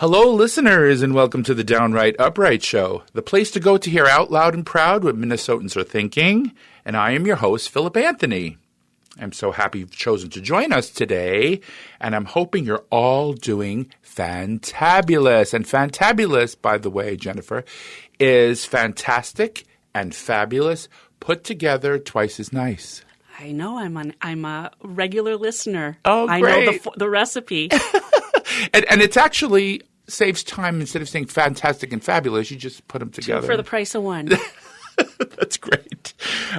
Hello, listeners, and welcome to the Downright Upright Show, the place to go to hear out loud and proud what Minnesotans are thinking. And I am your host, Philip Anthony. I'm so happy you've chosen to join us today, and I'm hoping you're all doing fantabulous. And fantabulous, by the way, Jennifer, is fantastic and fabulous put together twice as nice. I know. I'm a regular listener. Oh, great. I know the recipe. And it's actually saves time. Instead of saying fantastic and fabulous, you just put them together. Two for the price of one. That's great.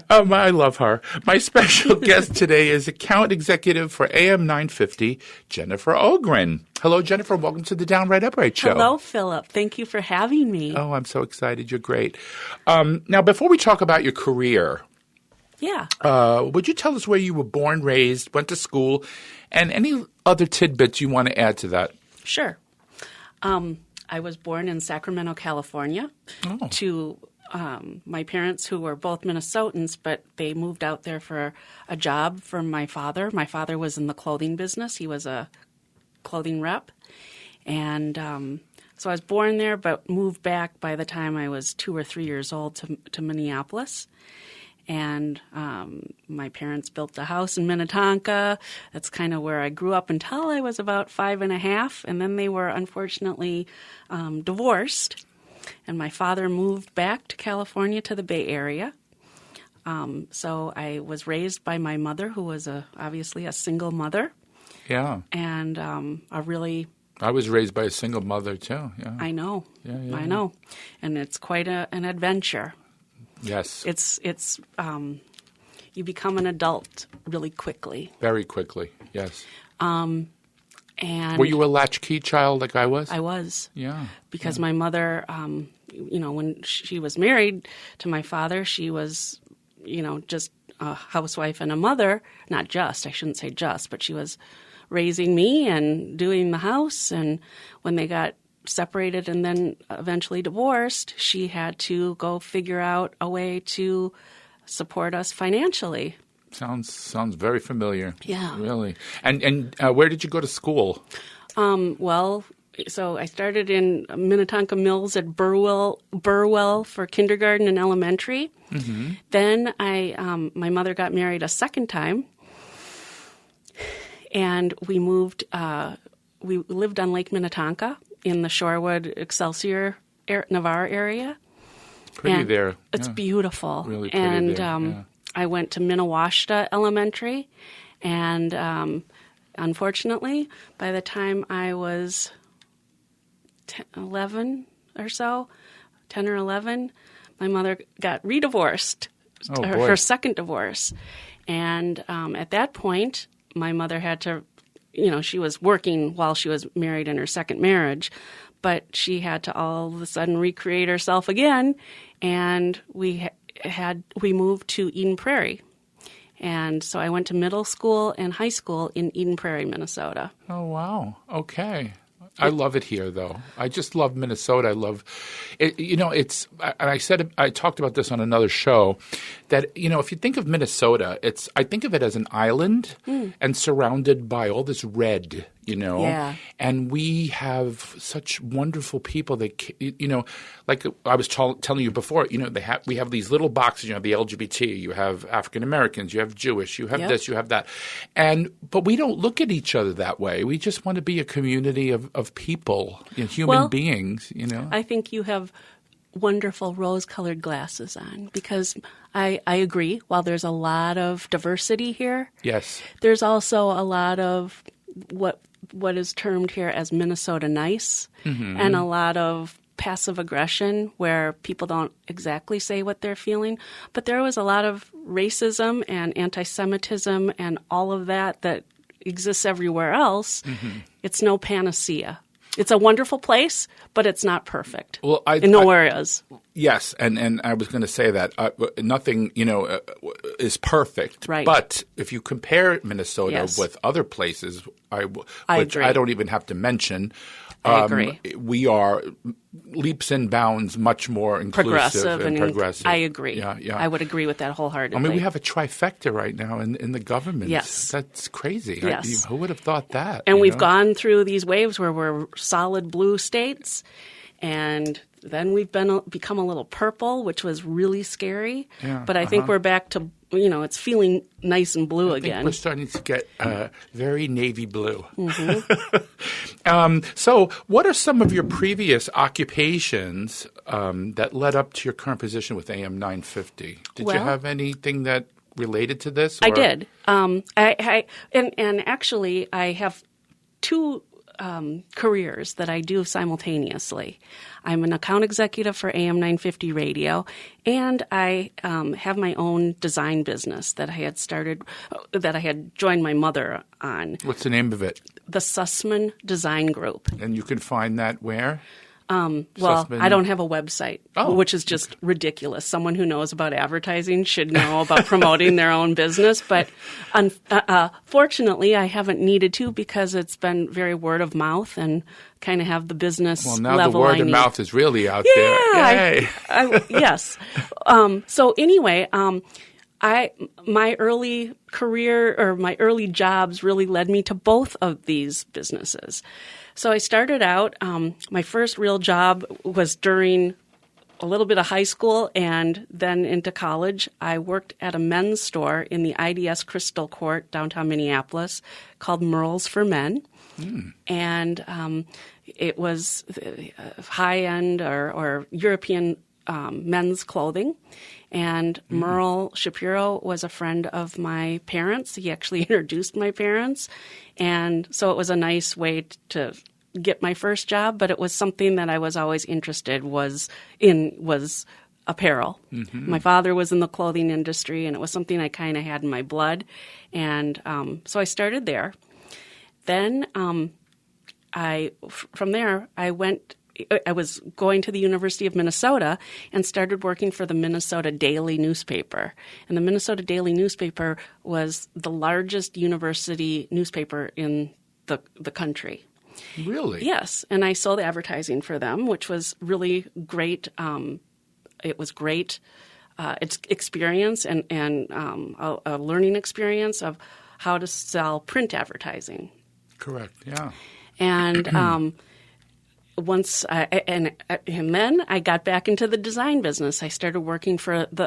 I love her. My special guest today is account executive for AM 950, Jennifer Ogren. Hello, Jennifer. Welcome to the Downright Upright Show. Hello, Philip. Thank you for having me. Oh, I'm so excited. You're great. Now, before we talk about your career, would you tell us where you were born, raised, went to school, and any other tidbits you want to add to that? Sure. I was born in Sacramento, California, to my parents who were both Minnesotans, but they moved out there for a job from my father. My father was in the clothing business. He was a clothing rep. And so I was born there, but moved back by the time I was 2 or 3 years old to Minneapolis. And my parents built a house in Minnetonka. That's kind of where I grew up until I was about 5 and a half. And then they were unfortunately divorced. And my father moved back to California to the Bay Area. So I was raised by my mother, who was obviously a single mother. Yeah. And I was raised by a single mother, too. Yeah. I know. Yeah. I know. And it's quite an adventure. Yes. It's you become an adult really quickly. Very quickly, yes. And were you a latchkey child like I was? I was. Yeah. Because my mother, when she was married to my father, she was, just a housewife and a mother. Not just, I shouldn't say just, but she was raising me and doing the house. And when they got separated and then eventually divorced, she had to go figure out a way to support us financially. Sounds very familiar. Yeah. Really. And where did you go to school? So I started in Minnetonka Mills at Burwell for kindergarten and elementary. Mm-hmm. Then my mother got married a second time, and we moved. We lived on Lake Minnetonka in the Shorewood, Excelsior, Navarre area. Pretty there. It's beautiful. Really pretty and there. I went to Minnewashta Elementary, and unfortunately, by the time I was 11 or so, 10 or 11, my mother got redivorced, her second divorce. And at that point, my mother had to, she was working while she was married in her second marriage, but she had to all of a sudden recreate herself again, and we moved to Eden Prairie. And so I went to middle school and high school in Eden Prairie, Minnesota. Oh, wow. Okay. I love it here, though. I just love Minnesota. I love it. I talked about this on another show, that, if you think of Minnesota, I think of it as an island and surrounded by all this red, Yeah. And we have such wonderful people that, like I was telling you before, we have these little boxes, the LGBT, you have African Americans, you have Jewish, you have this, you have that. But we don't look at each other that way. We just want to be a community of people, human beings, I think you have wonderful rose-colored glasses on, because I agree, while there's a lot of diversity here, yes, there's also a lot of what is termed here as Minnesota nice, and a lot of passive aggression where people don't exactly say what they're feeling. But there was a lot of racism and anti-Semitism and all of that exists everywhere else. It's no panacea. It's a wonderful place, but it's not perfect. Well, nowhere is. Yes, and I was going to say that nothing, is perfect. Right. But if you compare Minnesota with other places, which agree. I don't even have to mention, I agree. We are leaps and bounds much more inclusive and progressive. I agree. Yeah. I would agree with that wholeheartedly. I mean, we have a trifecta right now in the government. Yes. That's crazy. Yes. Who would have thought that? And we've gone through these waves where we're solid blue states, and then we've become a little purple, which was really scary. Yeah, but I think we're back to, it's feeling nice and blue again. I think we're starting to get very navy blue. Mm-hmm. So what are some of your previous occupations that led up to your current position with AM 950? Did you have anything that related to this? Or? I did. And actually, I have two careers that I do simultaneously. I'm an account executive for AM 950 Radio, and I have my own design business that I had joined my mother on. What's the name of it? The Sussman Design Group. And you can find that where? Well, Sussman? I don't have a website, which is just ridiculous. Someone who knows about advertising should know about promoting their own business. But fortunately, I haven't needed to because it's been very word of mouth and kind of have the business level. Well, now the word of mouth is really out there. Yay! Yes. So anyway, my early career or my early jobs really led me to both of these businesses. So I started out, my first real job was during a little bit of high school and then into college. I worked at a men's store in the IDS Crystal Court, downtown Minneapolis, called Merle's for Men. And it was high-end or European men's clothing. And Merle Shapiro was a friend of my parents. He actually introduced my parents. And so it was a nice way to get my first job, but it was something that I was always interested was apparel. My father was in the clothing industry, and it was something I kind of had in my blood. And so I started there. Then from there, I was going to the University of Minnesota and started working for the Minnesota Daily newspaper. And the Minnesota Daily newspaper was the largest university newspaper in the country. Really? Yes. And I sold advertising for them, which was really great. It was great experience and a learning experience of how to sell print advertising. Correct, yeah. And then I got back into the design business. I started working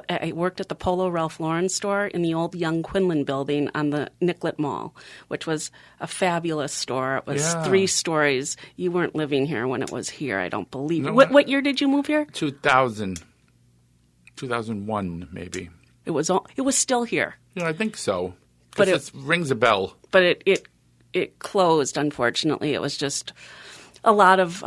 I worked at the Polo Ralph Lauren store in the old Young Quinlan building on the Nicollet Mall, which was a fabulous store. It was 3 stories. You weren't living here when it was here, I don't believe. No, what year did you move here? 2001, maybe. It was still here. Yeah, I think so. But it rings a bell. But it closed, unfortunately. It was just a lot of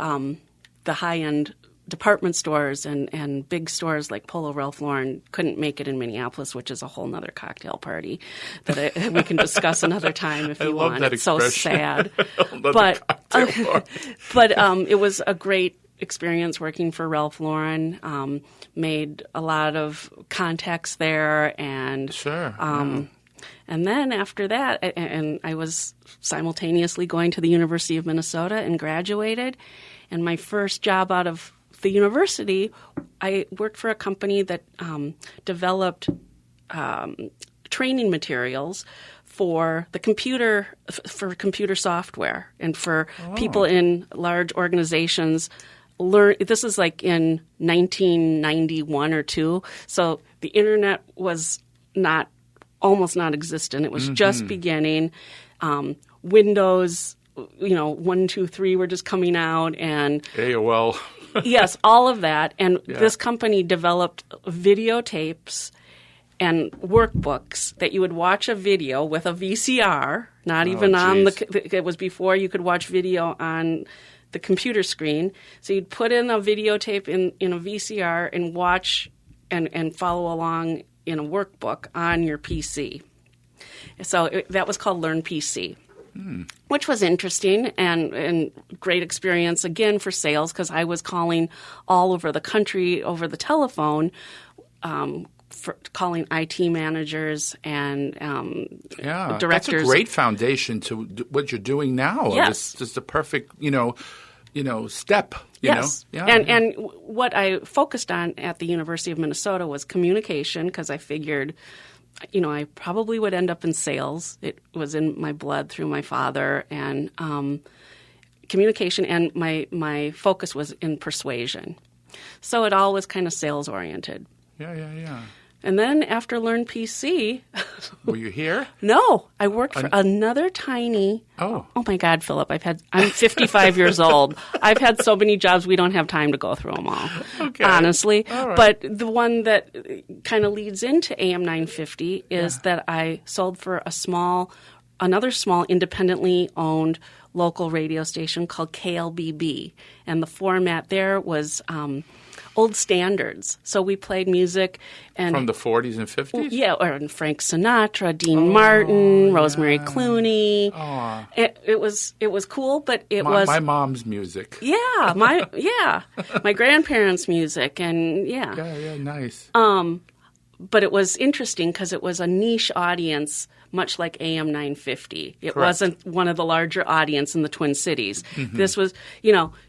the high-end department stores and big stores like Polo Ralph Lauren couldn't make it in Minneapolis, which is a whole nother cocktail party that we can discuss another time if you want. I love that expression. It's so sad. But it was a great experience working for Ralph Lauren. Made a lot of contacts there, and sure. And then after that, and I was simultaneously going to the University of Minnesota and graduated. And my first job out of the university, I worked for a company that developed training materials for the computer software and for people in large organizations. This is like in 1991 or 2, so the internet was almost not existent. It was just beginning. Windows, 1, 2, 3 were just coming out, and AOL. Yes, all of that. And this company developed videotapes and workbooks that you would watch a video with a VCR, not even on it was before you could watch video on the computer screen. So you'd put in a videotape in a VCR and watch and follow along in a workbook on your PC. So that was called Learn PC, which was interesting and great experience, again, for sales, because I was calling all over the country over the telephone, calling IT managers and directors. That's a great foundation to what you're doing now. Yes. It's just a perfect, step. Yes. Yeah. And what I focused on at the University of Minnesota was communication, because I figured, I probably would end up in sales. It was in my blood through my father, and communication, and my focus was in persuasion. So it all was kind of sales oriented. Yeah. And then after Learn PC, were you here? No, I worked for another tiny. Oh my God, Philip! I'm 55 years old. I've had so many jobs, we don't have time to go through them all. Okay. Honestly, all right. But the one that kind of leads into AM 950 is that I sold for another small independently owned local radio station called KLBB, and the format there was old standards. So we played music and from the 40s and 50s. Yeah, or Frank Sinatra, Dean Martin, Rosemary Clooney. It was cool, but it was my mom's music. Yeah, my grandparents' music, and Yeah, nice. But it was interesting because it was a niche audience, much like AM 950. It Correct. wasn't one of the larger audience in the Twin Cities. Mm-hmm. This was,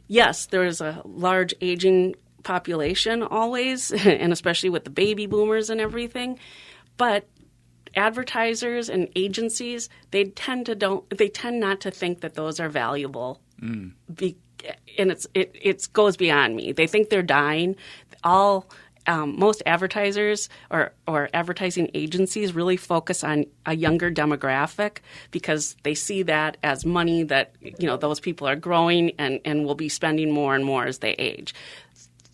yes, there is a large aging population always, and especially with the baby boomers and everything. But advertisers and agencies, they tend not to think that those are valuable. And it goes beyond me. They think they're dying. Most advertisers or advertising agencies really focus on a younger demographic because they see that as money that, those people are growing and will be spending more and more as they age.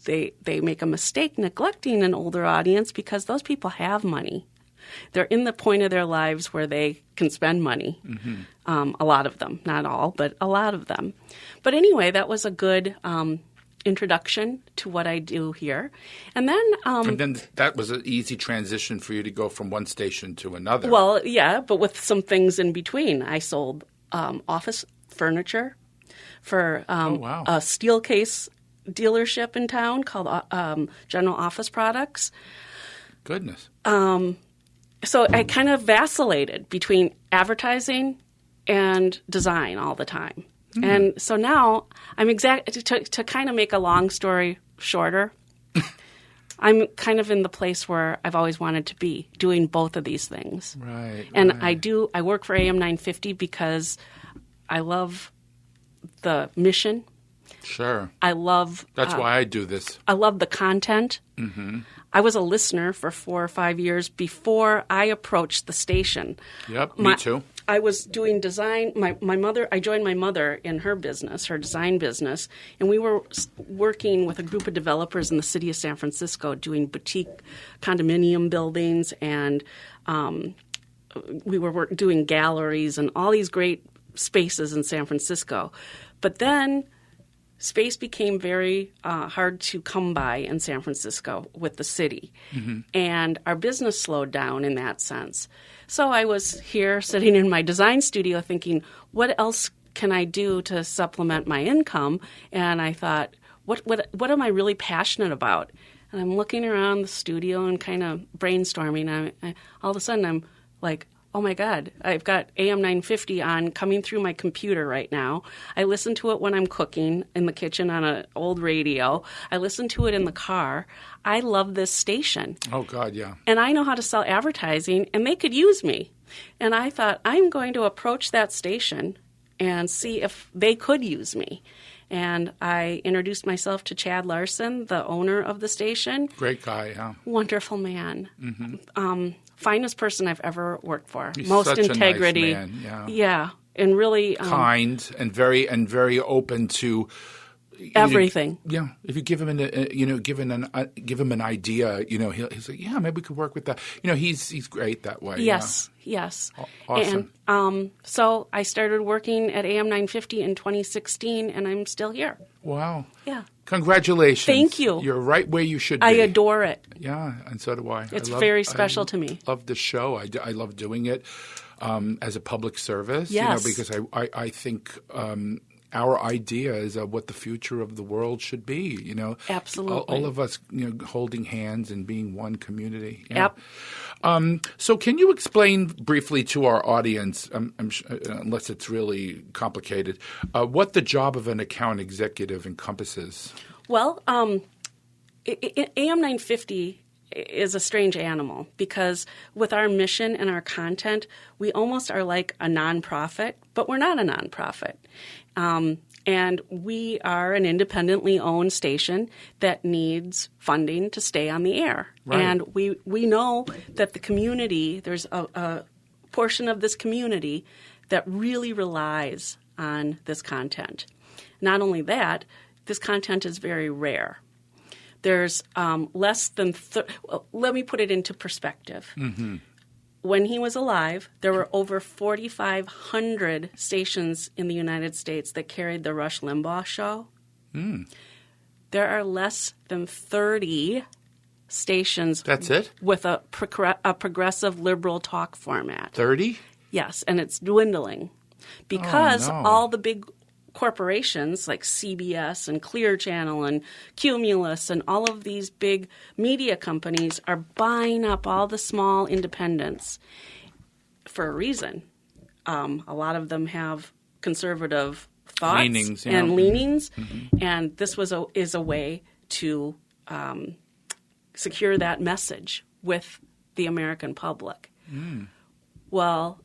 They make a mistake neglecting an older audience because those people have money. They're in the point of their lives where they can spend money. Mm-hmm. A lot of them, not all, but a lot of them. But anyway, that was a good introduction to what I do here. And then that was an easy transition for you to go from one station to another. Well, yeah, but with some things in between. I sold office furniture for a steel case dealership in town called General Office Products. Goodness. So I kind of vacillated between advertising and design all the time. Mm-hmm. And so now I'm to kind of make a long story shorter, I'm kind of in the place where I've always wanted to be, doing both of these things. Right. And I work for AM 950 because I love the mission. Sure. That's why I do this. I love the content. Mm-hmm. I was a listener for 4 or 5 years before I approached the station. Yep, me too. I was doing design. I joined my mother in her business, her design business, and we were working with a group of developers in the city of San Francisco doing boutique condominium buildings, and we were doing galleries and all these great spaces in San Francisco. But then space became very hard to come by in San Francisco with the city, mm-hmm. and our business slowed down in that sense. So I was here sitting in my design studio thinking, what else can I do to supplement my income? And I thought, what am I really passionate about? And I'm looking around the studio and kind of brainstorming. All of a sudden, I'm like, oh my God, I've got AM 950 on coming through my computer right now. I listen to it when I'm cooking in the kitchen on an old radio. I listen to it in the car. I love this station. Oh, God, yeah. And I know how to sell advertising, and they could use me. And I thought, I'm going to approach that station and see if they could use me. And I introduced myself to Chad Larson, the owner of the station. Great guy, yeah. Wonderful man. Mm-hmm. Finest person I've ever worked for. He's most such integrity. A nice man, yeah, and really kind and very open to everything. If you give him give him an idea, he's like, yeah, maybe we could work with that. He's great that way. Yes. Awesome. And so I started working at AM 950 in 2016, and I'm still here. Wow. Yeah. Congratulations. Thank you. You're right where you should be. I adore it. Yeah, and so do I. It's very special to me. I love the show. I love doing it as a public service. Yes. Because I think our ideas of what the future of the world should be. Absolutely. All of us, holding hands and being one community. Yep. So, can you explain briefly to our audience, unless it's really complicated, what the job of an account executive encompasses? Well, AM 950 is a strange animal because with our mission and our content, we almost are like a nonprofit, but we're not a nonprofit. And we are an independently owned station that needs funding to stay on the air. Right. And we know that the community, there's a portion of this community that really relies on this content. Not only that, this content is very rare. There's less than let me put it into perspective. Mm-hmm. When he was alive, there were over 4,500 stations in the United States that carried the Rush Limbaugh show. Mm. There are less than 30 stations. That's it? With a progressive liberal talk format. 30? Yes, and it's dwindling because all the big corporations like CBS and Clear Channel and Cumulus and all of these big media companies are buying up all the small independents for a reason. A lot of them have conservative thoughts leanings, and leanings, and this is a way to secure that message with the American public. Mm. Well,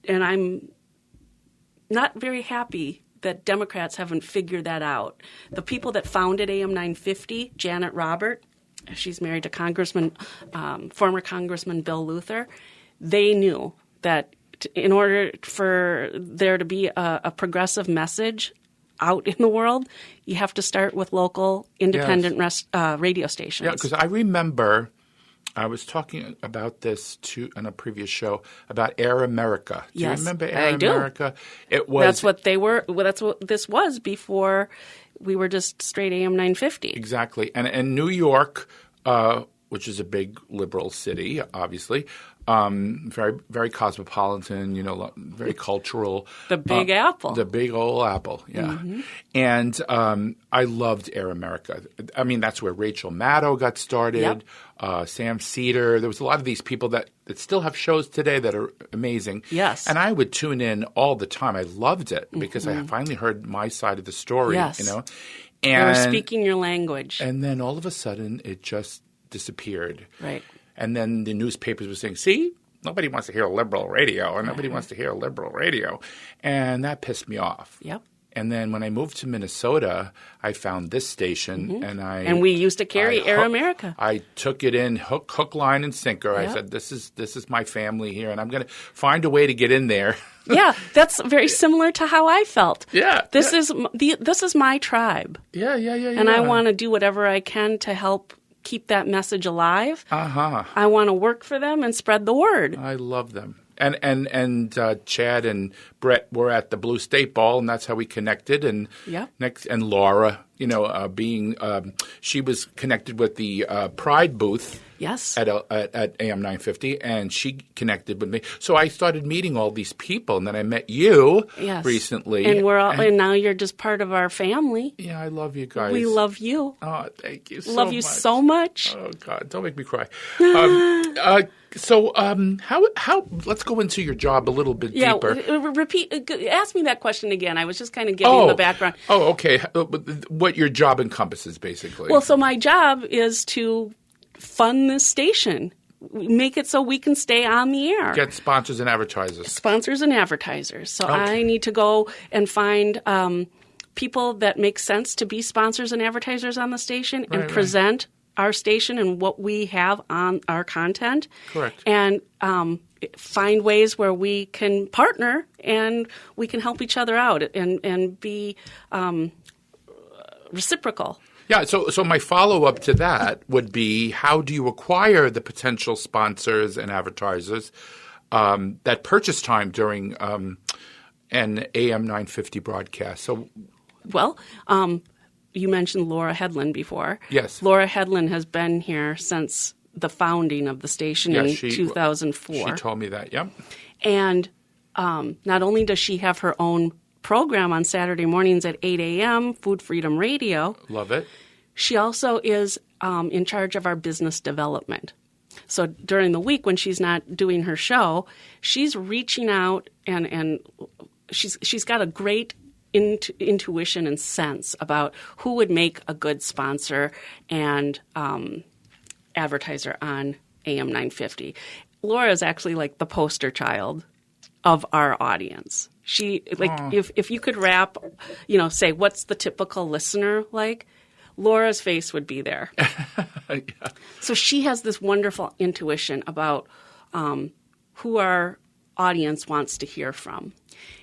and I'm not very happy that Democrats haven't figured that out. The people that founded AM 950, Janet Robert, she's married to former Congressman Bill Luther, they knew that in order for there to be a progressive message out in the world, you have to start with local independent radio stations. Yeah, because I remember I was talking about this on a previous show about Air America. Do you remember Air America? It was That's what they were. Well, that's what this was before we were just straight AM 950. Exactly. And New York, which is a big liberal city, obviously, very, very cosmopolitan, very cultural. The Big Apple. The Big Old Apple, yeah. Mm-hmm. And I loved Air America. I mean, that's where Rachel Maddow got started. Yep. Sam Cedar. There was a lot of these people that still have shows today that are amazing. Yes. And I would tune in all the time. I loved it because I finally heard my side of the story, Yes. And they were speaking your language. And then all of a sudden it just disappeared. Right. And then the newspapers were saying, see, nobody wants to hear liberal radio, and nobody wants to hear liberal radio. And that pissed me off. Yep. And then when I moved to Minnesota, I found this station, and we used to carry Air America. I took it in hook, line, and sinker. Yep. I said, "This is my family here, and I'm going to find a way to get in there." Yeah, that's very similar to how I felt. Yeah, this is my tribe. Yeah. And I want to do whatever I can to help keep that message alive. I want to work for them and spread the word. I love them. And Chad and Brett were at the Blue State Ball, and that's how we connected. And and Laura, she was connected with the Pride booth. Yes. At AM 950, and she connected with me. So I started meeting all these people, and then I met you recently. And and now you're just part of our family. Yeah, I love you guys. We love you. Oh, thank you so much. Love you so much. Oh, God, don't make me cry. How? Let's go into your job a little bit deeper. Ask me that question again. I was just kind of giving the background. Oh, okay. What your job encompasses, basically. Well, so my job is to fund this station, make it so we can stay on the air. Get sponsors and advertisers. So I need to go and find people that make sense to be sponsors and advertisers on the station and present our station and what we have on our content. Correct. And find ways where we can partner and we can help each other out and be reciprocal. Yeah, so my follow-up to that would be, how do you acquire the potential sponsors and advertisers that purchase time during an AM 950 broadcast? Well, you mentioned Laura Headland before. Yes. Laura Headland has been here since the founding of the station in 2004. She told me that, yeah. And not only does she have her own program on Saturday mornings at 8 a.m., Food Freedom Radio. Love it. She also is in charge of our business development. So during the week when she's not doing her show, she's reaching out and she's got a great intuition and sense about who would make a good sponsor and advertiser on AM 950. Laura is actually like the poster child of our audience. She if you could wrap, say what's the typical listener like, Laura's face would be there. Yeah. So she has this wonderful intuition about who our audience wants to hear from.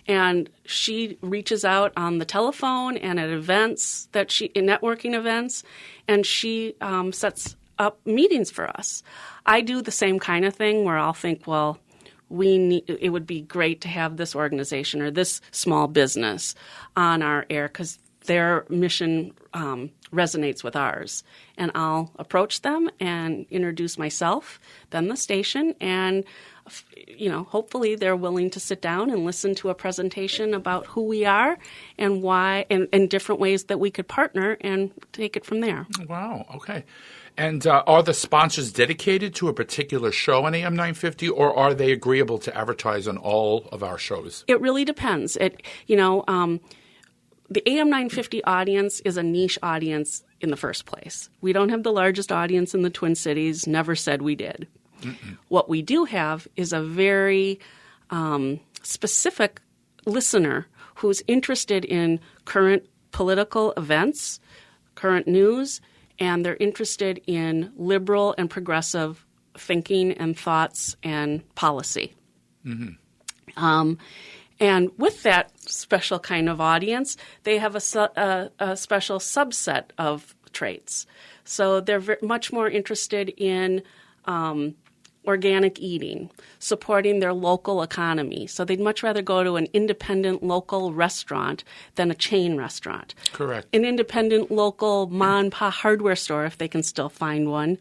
And she reaches out on the telephone and at events in networking events, and she sets up meetings for us. I do the same kind of thing where I'll think, well, it would be great to have this organization or this small business on our air because their mission resonates with ours. And I'll approach them and introduce myself, then the station, and hopefully they're willing to sit down and listen to a presentation about who we are and why, and different ways that we could partner and take it from there. Wow. Okay. And are the sponsors dedicated to a particular show on AM 950, or are they agreeable to advertise on all of our shows? It really depends. The AM 950 audience is a niche audience in the first place. We don't have the largest audience in the Twin Cities, never said we did. Mm-mm. What we do have is a very specific listener who's interested in current political events, current news, and they're interested in liberal and progressive thinking and thoughts and policy. Mm-hmm. And with that special kind of audience, they have a special subset of traits. So they're much more interested in organic eating, supporting their local economy. So they'd much rather go to an independent local restaurant than a chain restaurant. Correct. An independent local ma-and-pa hardware store, if they can still find one,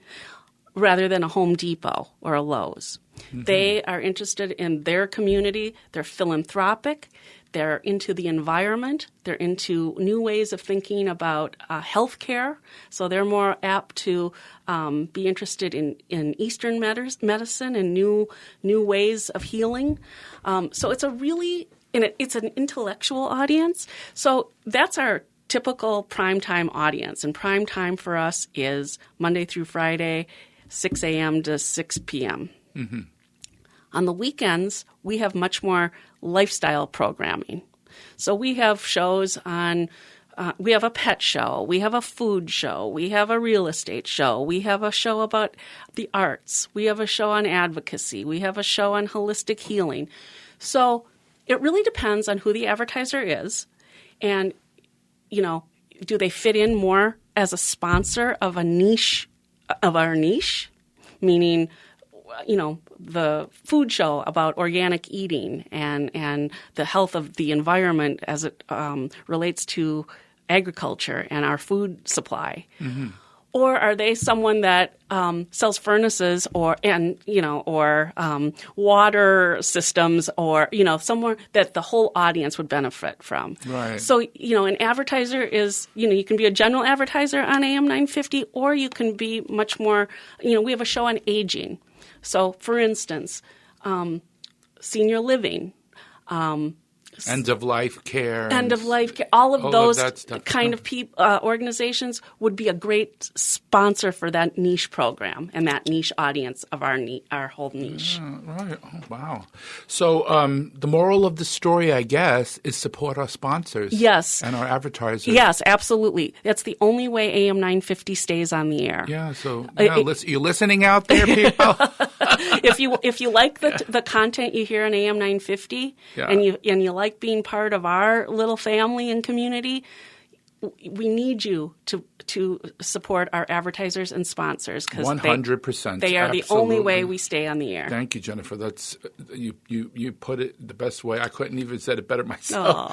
rather than a Home Depot or a Lowe's. Mm-hmm. They are interested in their community. They're philanthropic. They're into the environment. They're into new ways of thinking about health care. So they're more apt to be interested in Eastern medicine and new ways of healing. So it's it's an intellectual audience. So that's our typical primetime audience. And primetime for us is Monday through Friday, 6 a.m. to 6 p.m. Mm-hmm. On the weekends, we have much more lifestyle programming. So we have shows on, we have a pet show, we have a food show, we have a real estate show, we have a show about the arts, we have a show on advocacy, we have a show on holistic healing. So it really depends on who the advertiser is and, do they fit in more as a sponsor of a niche, of our niche, meaning the food show about organic eating and the health of the environment as it relates to agriculture and our food supply. Mm-hmm. Or are they someone that sells furnaces or water systems or, somewhere that the whole audience would benefit from? Right. So, an advertiser is, you can be a general advertiser on AM 950 or you can be much more, we have a show on aging. So, for instance, senior living, end-of-life care. End-of-life care. All of those kind of organizations would be a great sponsor for that niche program and that niche audience of our whole niche. Right. Oh, wow. So the moral of the story, I guess, is support our sponsors. Yes. And our advertisers. Yes, absolutely. That's the only way AM 950 stays on the air. Yeah. So you listening out there, people? If you like the content you hear on AM 950 and you like being part of our little family and community, we need you to support our advertisers and sponsors because 100%. They are the only way we stay on the air. Thank you, Jennifer. That's you put it the best way. I couldn't even said it better myself.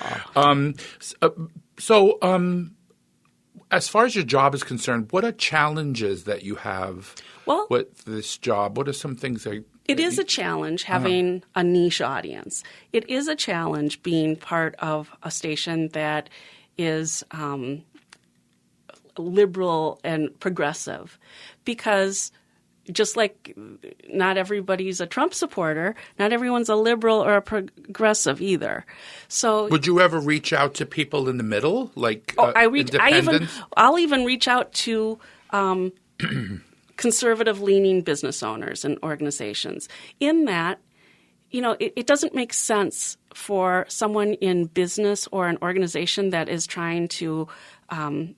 As far as your job is concerned, what are challenges that you have with this job? What are some things that It is a challenge having a niche audience. It is a challenge being part of a station that is liberal and progressive, because just like not everybody's a Trump supporter, not everyone's a liberal or a progressive either. So, would you ever reach out to people in the middle, like independents? I'll even reach out to conservative-leaning business owners and organizations. In that, it doesn't make sense for someone in business or an organization that is trying to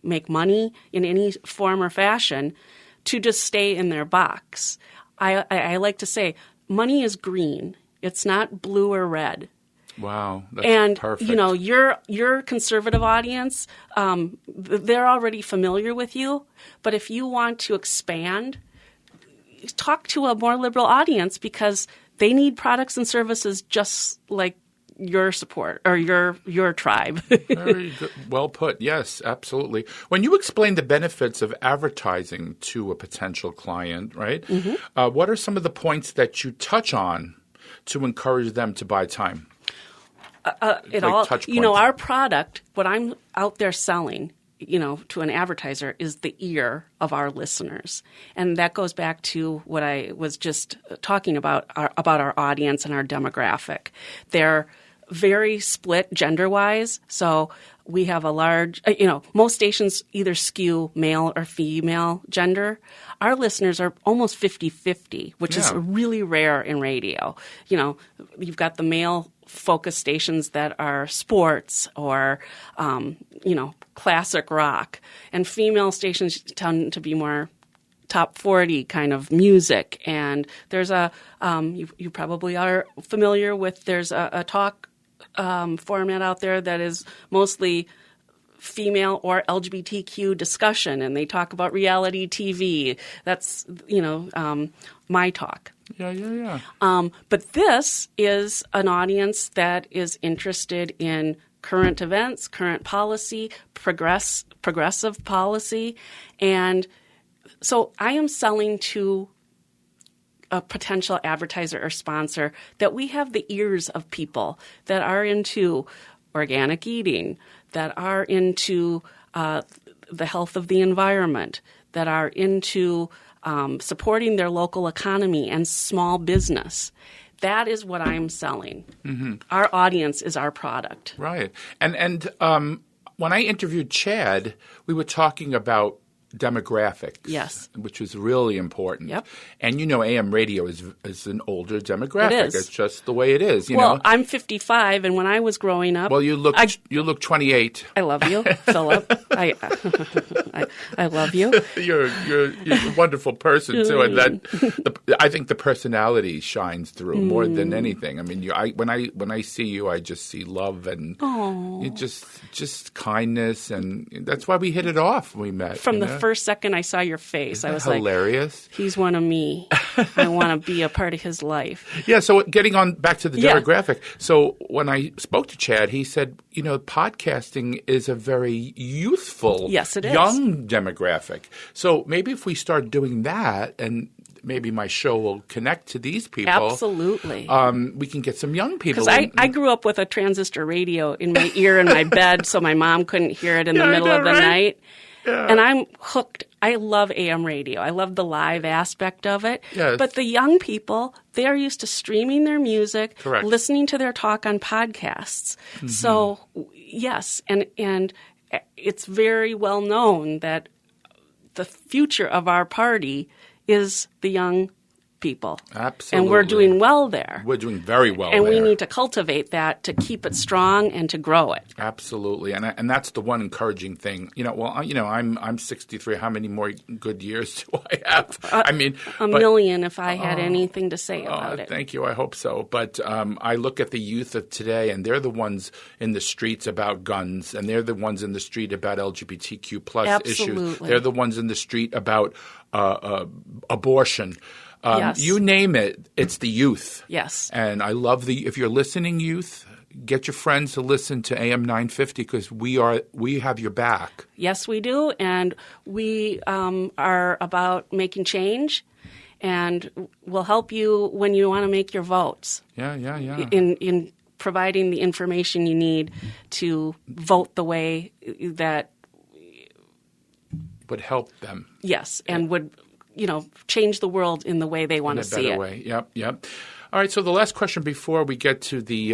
make money in any form or fashion to just stay in their box. I like to say money is green. It's not blue or red. Wow, that's perfect. Your conservative audience, they're already familiar with you. But if you want to expand, talk to a more liberal audience, because they need products and services just like your support or your tribe. Very good. Well put. Yes, absolutely. When you explain the benefits of advertising to a potential client, right? Mm-hmm. What are some of the points that you touch on to encourage them to buy time? Our product, what I'm out there selling, to an advertiser, is the ear of our listeners. And that goes back to what I was just talking about our audience and our demographic. They're very split gender-wise. So we have a large, most stations either skew male or female gender. Our listeners are almost 50-50, which is really rare in radio. You've got the male focus stations that are sports or, classic rock. And female stations tend to be more top 40 kind of music. And there's you probably are familiar with, there's a talk format out there that is mostly female or LGBTQ discussion, and they talk about reality TV. That's, my talk. Yeah. But this is an audience that is interested in current events, current policy, progressive policy. And so I am selling to a potential advertiser or sponsor that we have the ears of people that are into organic eating, that are into the health of the environment, that are into supporting their local economy and small business. That is what I'm selling. Mm-hmm. Our audience is our product. Right. And when I interviewed Chad, we were talking about demographics, yes, which is really important. Yep. And AM radio is an older demographic. It is. It's just the way it is. Well, I'm 55, and when I was growing up, you look 28. I love you, Philip. I love you. You're a wonderful person too, and I think the personality shines through more than anything. I mean, when I see you, I just see love and just kindness, and that's why we hit it off when we met. From the first second I saw your face, I was hilarious. Like, he's one of me. I want to be a part of his life. Yeah, so getting on back to the demographic. So when I spoke to Chad, he said, podcasting is a very youthful, yes, it is, young demographic. So maybe if we start doing that, and maybe my show will connect to these people. Absolutely. We can get some young people. Because I grew up with a transistor radio in my ear in my bed so my mom couldn't hear it in the middle of the night. Yeah. And I'm hooked. I love AM radio. I love the live aspect of it. Yes. But the young people, they are used to streaming their music, correct, listening to their talk on podcasts. Mm-hmm. So, yes, and it's very well known that the future of our party is the young people. Absolutely. And we're doing well there. We're doing very well and there. We need to cultivate that to keep it strong and to grow it. Absolutely. And that's the one encouraging thing. I'm 63. How many more good years do I have? A million if I had anything to say about it. Thank you. I hope so. But I look at the youth of today, and they're the ones in the streets about guns, and they're the ones in the street about LGBTQ plus issues. They're the ones in the street about abortion. Yes. You name it, it's the youth. Yes. And I love if you're listening, youth, get your friends to listen to AM 950 because we have your back. Yes, we do. And we are about making change. and will help you when you want to make your votes. Yeah. In providing the information you need to vote the way that would help them. Yes, and would change the world in the way they want to see it. In a better way. Yep. All right. So the last question before we get to the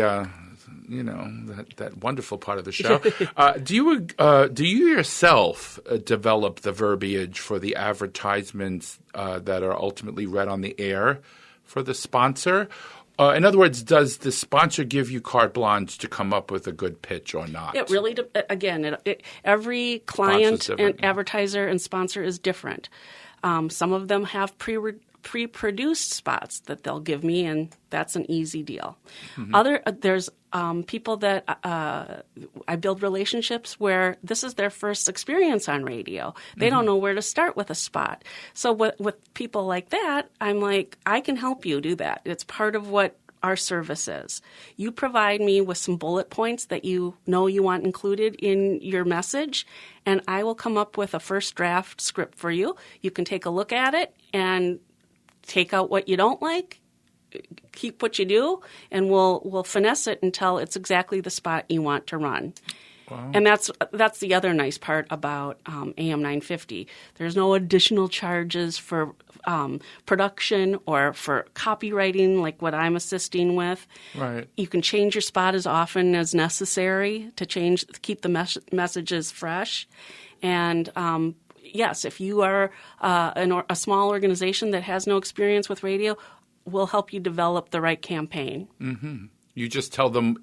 that wonderful part of the show. Do you yourself develop the verbiage for the advertisements that are ultimately read on the air for the sponsor? In other words, does the sponsor give you carte blanche to come up with a good pitch or not? It really, every client and advertiser and sponsor is different. Some of them have pre-produced spots that they'll give me, and that's an easy deal. Mm-hmm. There's people that I build relationships where this is their first experience on radio. They don't know where to start with a spot. So with people like that, I'm like, I can help you do that. It's part of what our service is. You provide me with some bullet points that you want included in your message, and I will come up with a first draft script for you. You can take a look at it and take out what you don't like, keep what you do, and we'll finesse it until it's exactly the spot you want to run. Wow. And that's the other nice part about AM 950. There's no additional charges for production or for copywriting like what I'm assisting with. Right. You can change your spot as often as necessary to keep the messages fresh. And yes, if you are a small organization that has no experience with radio, we'll help you develop the right campaign. Mm-hmm. You just tell them,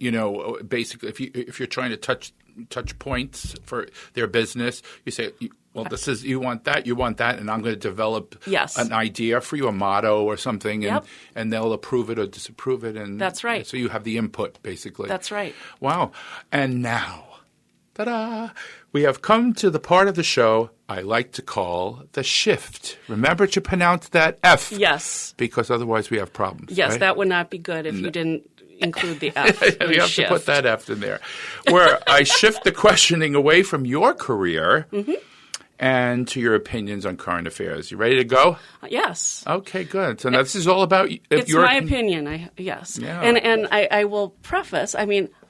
basically, if you're trying to touch points for their business, you say, well, this is you want that, and I'm going to develop an idea for you, a motto or something, and they'll approve it or disapprove it, and that's right. So you have the input, basically. That's right. Wow. And now, ta-da! We have come to the part of the show I like to call the shift. Remember to pronounce that F. Yes. Because otherwise we have problems. Yes, right? That would not be good if you didn't include the F. You have to put that F in there. Where I shift the questioning away from your career and to your opinions on current affairs. You ready to go? Yes. Okay, good. So now this is all about it's my opinion. Yes. Yeah. And I will preface, I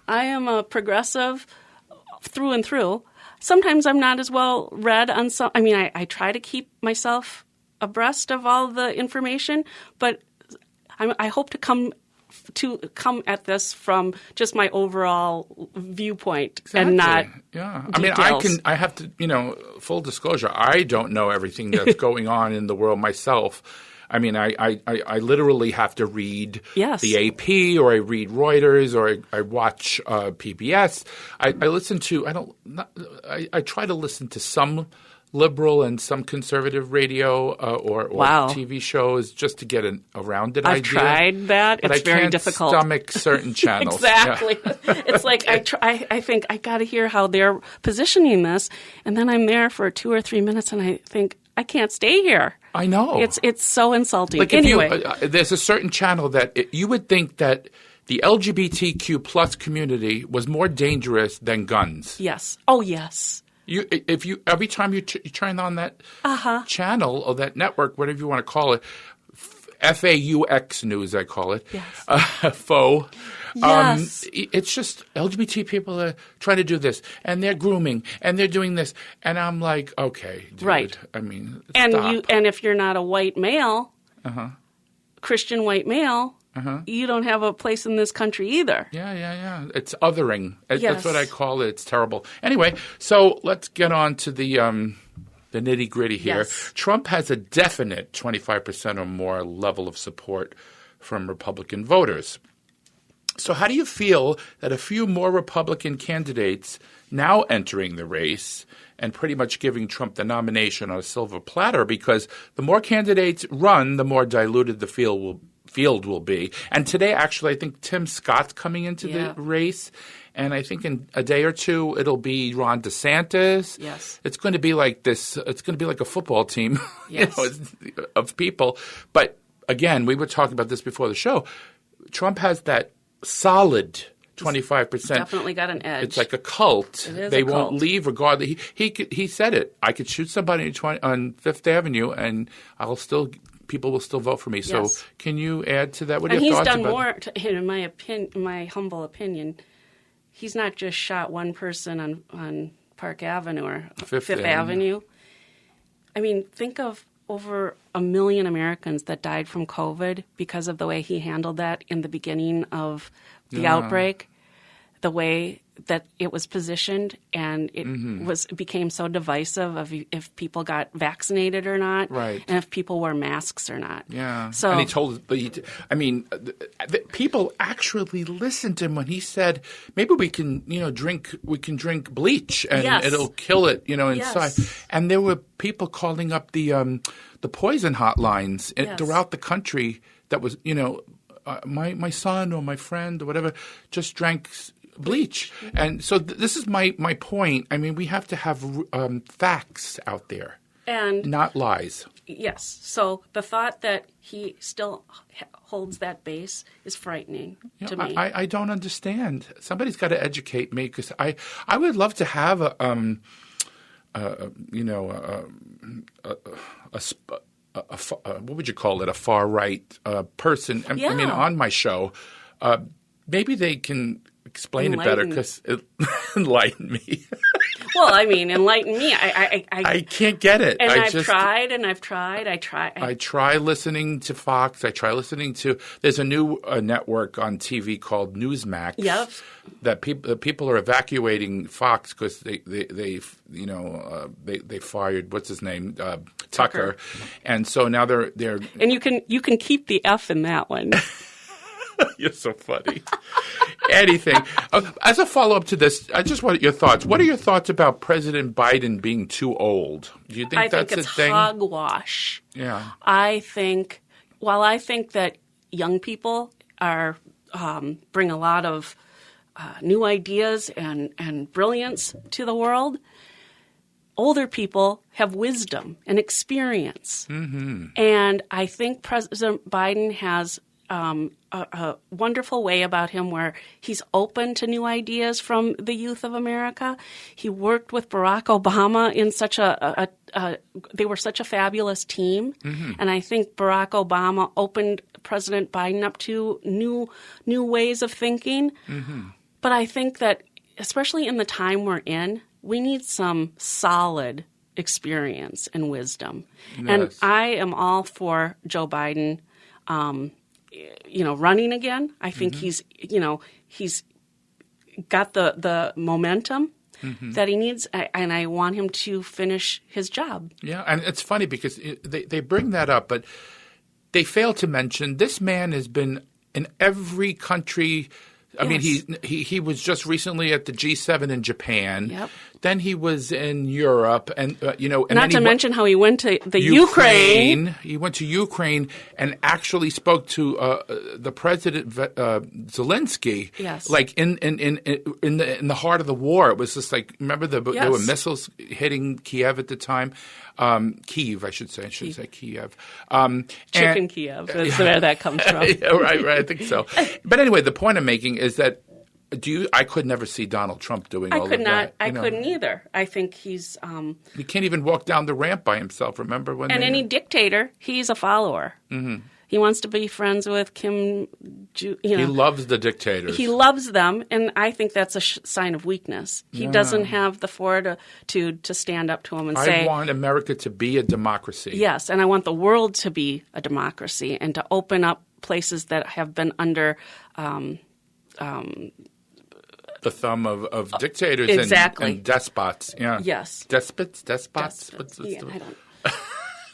am a progressive through and through. Sometimes I'm not as well read on some. I try to keep myself abreast of all the information, but I hope to come at this from just my overall viewpoint and not details. I have to, full disclosure, I don't know everything that's going on in the world myself. I literally have to read the AP, or I read Reuters, or I watch PBS. I listen to I try to listen to some liberal and some conservative radio or TV shows just to get a rounded idea. I've tried that. But it's very difficult. I can't stomach certain channels. Exactly. Yeah. It's like I think I got to hear how they're positioning this, and then I'm there for 2 or 3 minutes, and I think I can't stay here. I know. It's so insulting. Like anyway, there's a certain channel that you would think that the LGBTQ plus community was more dangerous than guns. Yes. Oh, yes. Every time you turn on that channel or that network, whatever you want to call it, FAUX news, I call it. Yes. Faux. Yes. It's just LGBT people are trying to do this, and they're grooming, and they're doing this, and I'm like, okay, dude. Right. Stop. And if you're not a white male, Christian white male, you don't have a place in this country either. Yeah. It's othering. That's what I call it. It's terrible. Anyway, so let's get on to the nitty-gritty here. Yes. Trump has a definite 25% or more level of support from Republican voters. So how do you feel that a few more Republican candidates now entering the race and pretty much giving Trump the nomination on a silver platter? Because the more candidates run, the more diluted the field will be. And today, actually, I think Tim Scott's coming into the race. And I think in a day or two, it'll be Ron DeSantis. Yes. It's going to be like this. It's going to be like a football team yes. Of people. But again, we were talking about this before the show. Trump has that solid 25%. Definitely got an edge. It's like a cult. It is they a cult. won't leave regardless. He said it. I could shoot somebody on Fifth Avenue and I'll still people will still vote for me. So Yes. can you add to that? What are And your he's thoughts done about more, in my humble opinion. He's not just shot one person on Park Avenue or Fifth Fifth Avenue. I mean, think of over 1 million Americans that died from COVID because of the way he handled that in the beginning of the outbreak, the way that it was positioned, and it became so divisive of if people got vaccinated or not, Right. and if people wore masks or not. Yeah. So, and he told people actually listened to him when he said, maybe we can drink bleach and Yes. it'll kill it, inside. Yes. And there were people calling up the poison hotlines Yes. throughout the country that was, my son or my friend or whatever just drank bleach. And so this is my point. I mean, we have to have facts out there, and not lies. yes. So the thought that he still holds that base is frightening to me. I don't understand. Somebody's got to educate me, because I would love to have what would you call it? A far right person. I mean, on my show. Maybe they can explain it better, because it enlighten me. Well, I mean, enlighten me. I can't get it. And I've tried. I try listening to Fox. I try listening to. There's a new network on TV called Newsmax. Yep. That people are evacuating Fox because they fired what's his name, Tucker, and so now they're. And you can keep the F in that one. You're so funny. Anything. As a follow-up to this, I just want your thoughts. What are your thoughts about President Biden being too old? Do you think that's a thing? I think it's hogwash. Yeah. I think that young people bring a lot of new ideas and brilliance to the world, older people have wisdom and experience. Mm-hmm. And I think President Biden has a wonderful way about him where he's open to new ideas from the youth of America. He worked with Barack Obama in such they were such a fabulous team. Mm-hmm. And I think Barack Obama opened President Biden up to new ways of thinking. Mm-hmm. But I think that, especially in the time we're in, we need some solid experience and wisdom. Yes. And I am all for Joe Biden running again. I think he's got the momentum that he needs, and I want him to finish his job. Yeah, and it's funny because they bring that up, but they fail to mention this man has been in every country. I mean, he was just recently at the G7 in Japan. Yep. Then he was in Europe, and and not to mention how he went to the Ukraine. He went to Ukraine and actually spoke to the president Zelensky. Yes. Like in the heart of the war. It was just like, remember there were missiles hitting Kiev at the time. Kyiv, I should say. I should say Kiev. Chicken Kiev is where that comes from. Yeah, right. I think so. But anyway, the point I'm making is that I could never see Donald Trump doing all of that. I couldn't either. I think he's he can't even walk down the ramp by himself. Remember when? And any dictator, he's a follower. Mm-hmm. He wants to be friends with Kim. He loves the dictators. He loves them, and I think that's a sign of weakness. He doesn't have the fortitude to stand up to him and say, I want America to be a democracy. Yes, and I want the world to be a democracy and to open up places that have been under the thumb of dictators and despots. Yeah. Yes. Despots? Yeah, I don't.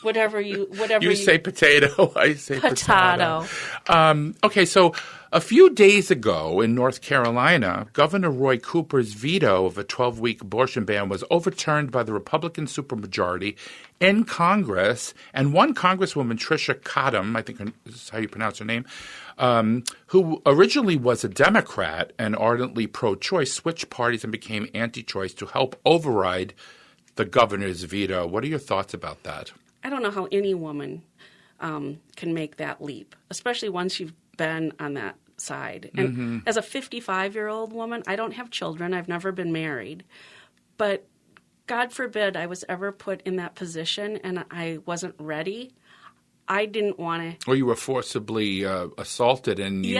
Whatever you say potato, I say potato. Okay, so a few days ago in North Carolina, Governor Roy Cooper's veto of a 12-week abortion ban was overturned by the Republican supermajority in Congress, and one Congresswoman, Tricia Cottom, I think this is how you pronounce her name, who originally was a Democrat and ardently pro-choice, switched parties and became anti-choice to help override the governor's veto. What are your thoughts about that? I don't know how any woman can make that leap, especially once you've been on that side. And as a 55-year-old woman, I don't have children. I've never been married. But God forbid I was ever put in that position and I wasn't ready. I didn't want to. Or you were forcibly assaulted and you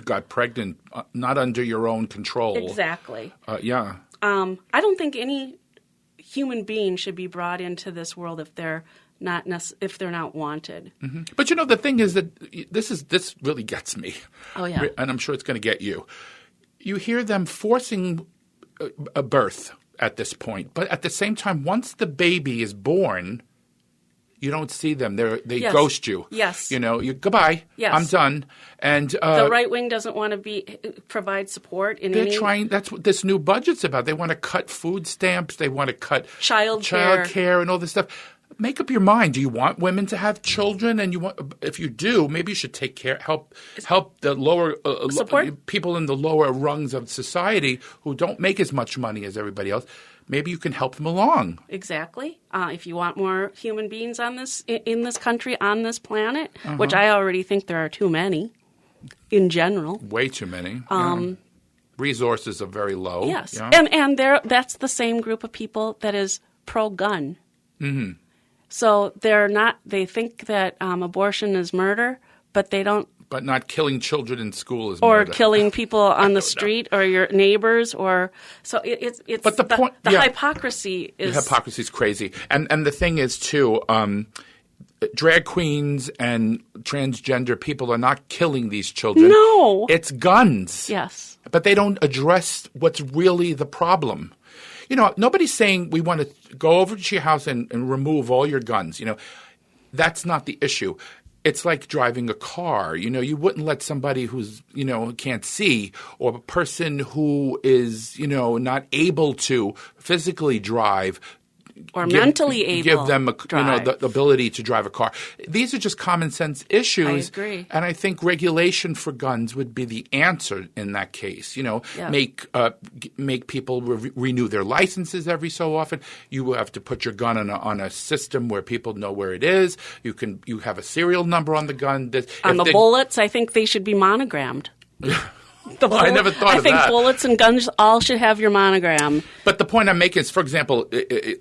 got pregnant, not under your own control. Exactly. Yeah. I don't think any human being should be brought into this world if they're not wanted. Mm-hmm. But the thing is that this really gets me. Oh yeah. And I'm sure it's going to get you. You hear them forcing a birth at this point, but at the same time, once the baby is born, you don't see them. They ghost you. Yes. You goodbye. Yes. I'm done. And the right wing doesn't want to provide support in they're trying. That's what this new budget's about. They want to cut food stamps. They want to cut child care and all this stuff. Make up your mind. Do you want women to have children? And if you do, maybe you should take care, help the lower people in the lower rungs of society who don't make as much money as everybody else. Maybe you can help them along. Exactly. If you want more human beings in this country, on this planet, which I already think there are too many, in general. Way too many. Resources are very low. Yes, yeah. and that's the same group of people that is pro-gun. Mm-hmm. So they're not. They think that abortion is murder, but they don't. But not killing children in school is or murder. Killing people on the street or your neighbors or so it's. But the hypocrisy is. The hypocrisy is crazy, and the thing is too. Drag queens and transgender people are not killing these children. No, it's guns. Yes, but they don't address what's really the problem. Nobody's saying we want to go over to your house and remove all your guns. That's not the issue. It's like driving a car. You wouldn't let somebody who's, can't see or a person who is, not able to physically drive or mentally able give them the ability to drive a car. These are just common sense issues. I agree. And I think regulation for guns would be the answer in that case. Make people renew their licenses every so often. You have to put your gun on a system where people know where it is. You have a serial number on the gun. On the bullets, I think they should be monogrammed. I never thought of that. I think bullets and guns all should have your monogram. But the point I'm making is, for example,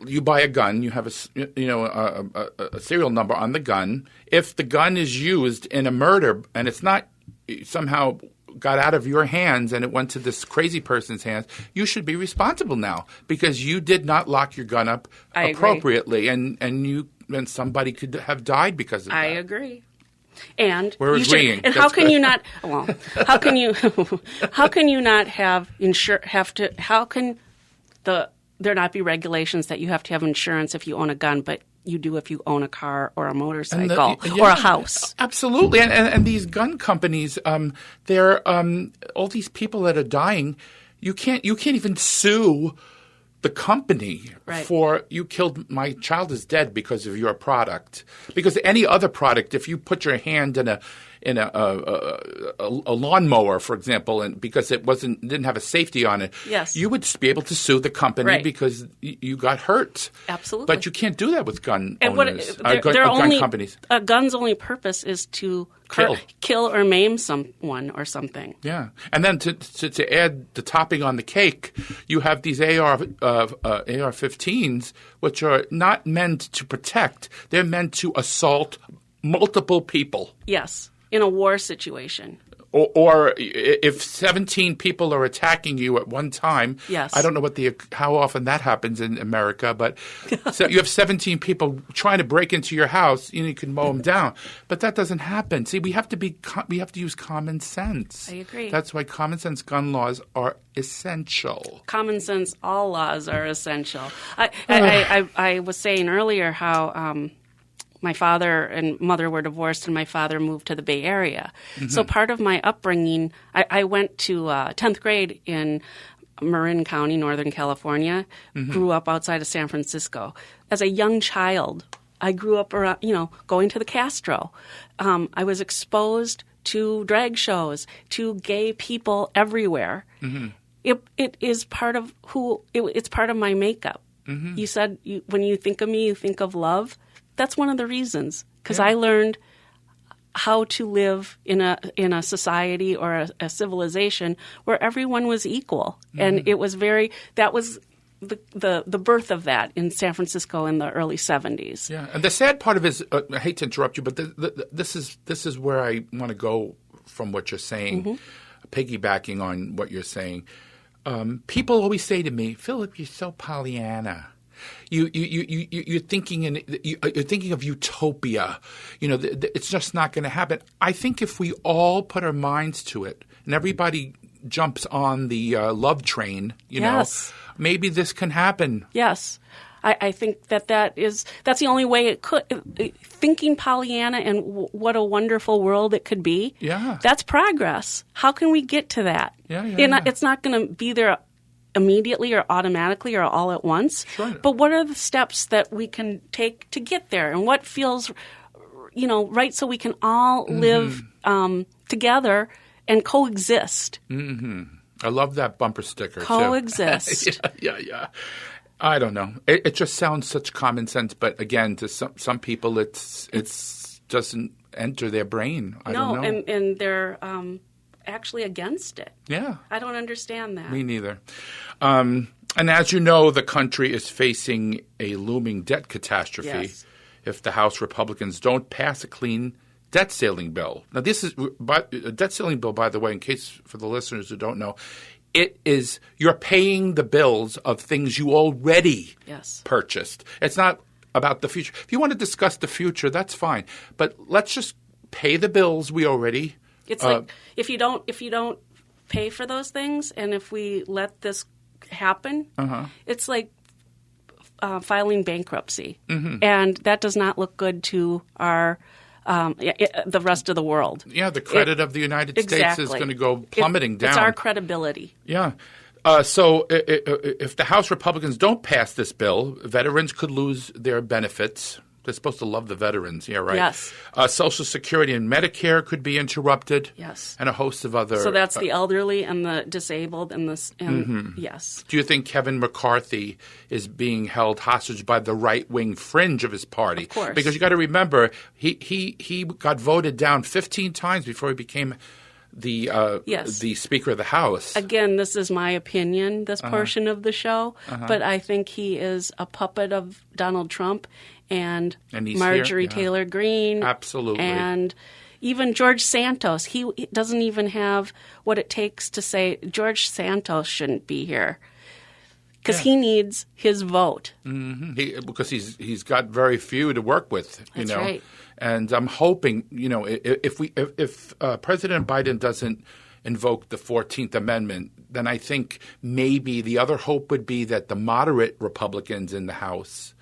you buy a gun, you have a serial number on the gun. If the gun is used in a murder and it's not somehow got out of your hands and it went to this crazy person's hands, you should be responsible now because you did not lock your gun up appropriately, and somebody could have died because of that. I agree. And we're agreeing. And how can you not? Well, how can you? How can you not have How can there not be regulations that you have to have insurance if you own a gun, but you do if you own a car or a motorcycle or a house? Absolutely. And these gun companies, they're all these people that are dying. You can't even sue the company for you killed my child is dead because of your product. Because any other product, if you put your hand in a lawnmower, for example, and because it didn't have a safety on it, you would be able to sue the company because you got hurt. Absolutely. But you can't do that with gun owners, gun companies. A gun's only purpose is to kill or maim someone or something. Yeah. And then to add the topping on the cake, you have these AR-15s, which are not meant to protect. They're meant to assault multiple people. Yes, in a war situation. Or if 17 people are attacking you at one time, I don't know how often that happens in America, but so you have 17 people trying to break into your house, you can mow them down, but that doesn't happen. See, we have to use common sense. I agree. That's why common sense gun laws are essential. Common sense, all laws are essential. I was saying earlier how my father and mother were divorced and my father moved to the Bay Area. Mm-hmm. So part of my upbringing, I went to 10th grade in Marin County, Northern California, grew up outside of San Francisco. As a young child, I grew up around, going to the Castro. I was exposed to drag shows, to gay people everywhere. Mm-hmm. It is part of it's part of my makeup. Mm-hmm. You said when you think of me, you think of love. That's one of the reasons, because I learned how to live in a society or a civilization where everyone was equal, and it was the birth of that in San Francisco in the early 70s. Yeah, and the sad part of it is, I hate to interrupt you, but this is where I want to go from what you're saying, piggybacking on what you're saying. People always say to me, Philip, you're so Pollyanna. You're thinking of utopia. It's just not going to happen. I think if we all put our minds to it, and everybody jumps on the love train, yes. Maybe this can happen. Yes. I think that's the only way it could. Thinking Pollyanna and what a wonderful world it could be. Yeah. That's progress. How can we get to that? Yeah. It's not going to be there immediately or automatically or all at once. Sure. But what are the steps that we can take to get there, and what feels, right, so we can all live together and coexist. Mm-hmm. I love that bumper sticker. Coexist. Yeah. I don't know. It just sounds such common sense, but again, to some people, it doesn't enter their brain. I don't know. And they're actually against it. Yeah. I don't understand that. Me neither. And as you know, the country is facing a looming debt catastrophe if the House Republicans don't pass a clean debt ceiling bill. Now, this is a debt ceiling bill, by the way, in case for the listeners who don't know, it is you're paying the bills of things you already purchased. It's not about the future. If you want to discuss the future, that's fine. But let's just pay the bills we already. It's like if you don't pay for those things, and if we let this happen, it's like filing bankruptcy, and that does not look good to our the rest of the world. Yeah, the credit of the United States is going to go plummeting down. It's our credibility. Yeah. So if the House Republicans don't pass this bill, veterans could lose their benefits. They're supposed to love the veterans, yeah, right? Yes. Social Security and Medicare could be interrupted. Yes. And a host of other. So that's the elderly and the disabled yes. Do you think Kevin McCarthy is being held hostage by the right-wing fringe of his party? Of course. Because you got to remember, he got voted down 15 times before he became the Speaker of the House. Again, this is my opinion, this portion of the show, but I think he is a puppet of Donald Trump and Marjorie Taylor Greene. Absolutely. And even George Santos. He doesn't even have what it takes to say George Santos shouldn't be here. Because he needs his vote. Because he's got very few to work with, That's right. And I'm hoping, if President Biden doesn't invoke the 14th Amendment, then I think maybe the other hope would be that the moderate Republicans in the House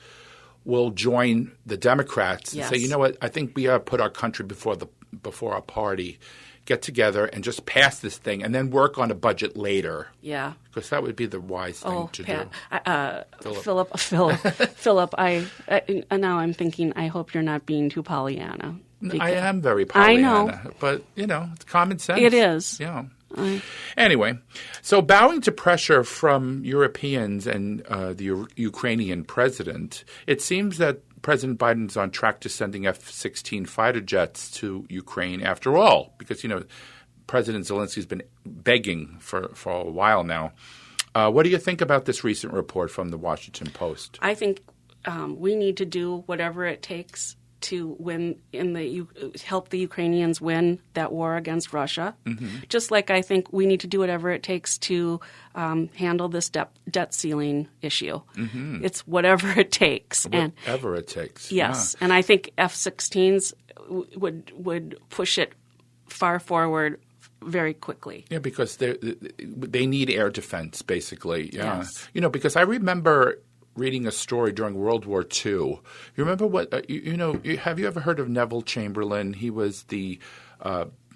will join the Democrats and say, you know what, I think we ought to put our country before our party, get together and just pass this thing and then work on a budget later. Yeah. Because that would be the wise thing to do. Philip, now I'm thinking, I hope you're not being too Pollyanna. I am very Pollyanna. I know. But, it's common sense. It is. Yeah. Anyway, so bowing to pressure from Europeans and the Ukrainian president, it seems that President Biden is on track to sending F-16 fighter jets to Ukraine after all, because, President Zelensky has been begging for a while now. What do you think about this recent report from the Washington Post? I think we need to do whatever it takes to help the Ukrainians win that war against Russia. Just like I think we need to do whatever it takes to handle this debt ceiling issue. It's whatever it takes. Whatever it takes. Yes, and I think F-16s would push it far forward very quickly. Yeah, because they need air defense, basically. Yeah. Yes. Because I remember reading a story during World War II. You remember what have you ever heard of Neville Chamberlain? He was the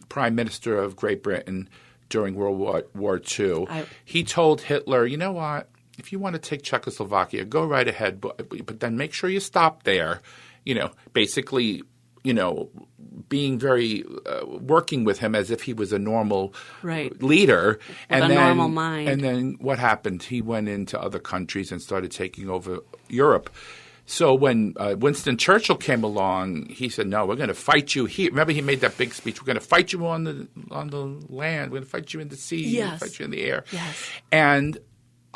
Prime Minister of Great Britain during World War II. He told Hitler, you know what, if you want to take Czechoslovakia, go right ahead, but then make sure you stop there. Basically, being very working with him as if he was a normal leader. With a normal mind. And then what happened? He went into other countries and started taking over Europe. So when Winston Churchill came along, he said, no, we're going to fight you here. Remember, he made that big speech. We're going to fight you on the land. We're going to fight you in the sea. Yes. We're going to fight you in the air. Yes. And